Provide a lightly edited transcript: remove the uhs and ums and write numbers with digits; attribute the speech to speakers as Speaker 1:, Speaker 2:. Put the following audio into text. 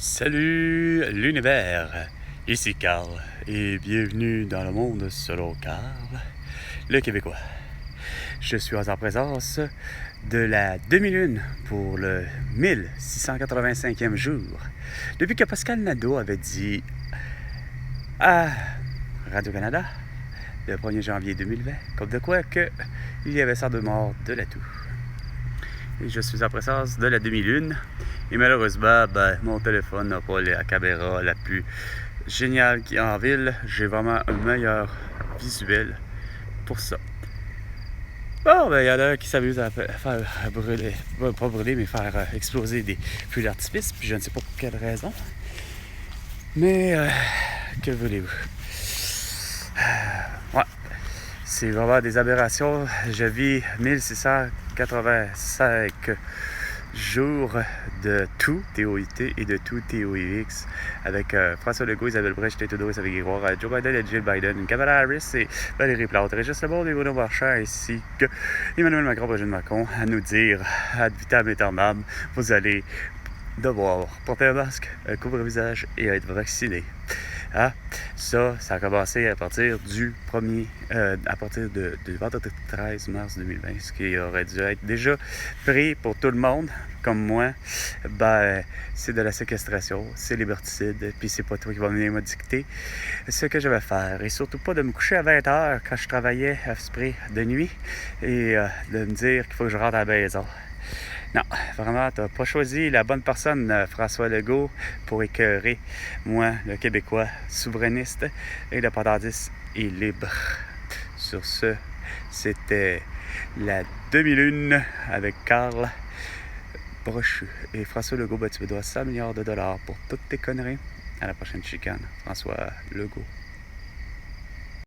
Speaker 1: Salut l'univers, ici Carl et bienvenue dans le monde selon Carl, le Québécois. Je suis en présence de la demi-lune pour le 1685e jour, depuis que Pascal Nadeau avait dit à Radio-Canada le 1er janvier 2020, comme de quoi que il y avait 102 morts de la toux. Et je suis en présence de la demi-lune. Et malheureusement, mon téléphone n'a pas la caméra la plus géniale qu'il y a en ville. J'ai vraiment un meilleur visuel pour ça. Bon, il y en a qui s'amusent à faire brûler, pas brûler, mais faire exploser des feux d'artifice, puis je ne sais pas pour quelle raison. Mais, que voulez-vous? Ouais, c'est vraiment des aberrations. Je vis 1685 jours de tout, TOIT, et de tout, TOIX, avec François Legault, Isabelle Brèche, Théo Doris avec Grégoire, Joe Biden et Jill Biden, Kamala Harris et Valérie Plante, Régis Lebon et Bruno Marchand, ainsi que Emmanuel Macron, Brigitte Macron, à nous dire, ad vitam aeternam, vous allez devoir porter un masque, un couvre-visage et être vacciné. Ah, ça a commencé à partir du vendredi 13 mars 2020, ce qui aurait dû être déjà pris pour tout le monde, comme moi. C'est de la séquestration, c'est liberticide, puis c'est pas toi qui vas venir me dicter ce que je vais faire. Et surtout pas de me coucher à 20h quand je travaillais à Esprit de nuit et de me dire qu'il faut que je rentre à la maison. Non, vraiment, t'as pas choisi la bonne personne, François Legault, pour écœurer, moi, le Québécois souverainiste, indépendantiste et libre. Sur ce, c'était la demi-lune avec Carl Brochu. Et François Legault, tu me dois 100 milliards de dollars pour toutes tes conneries. À la prochaine chicane, François Legault.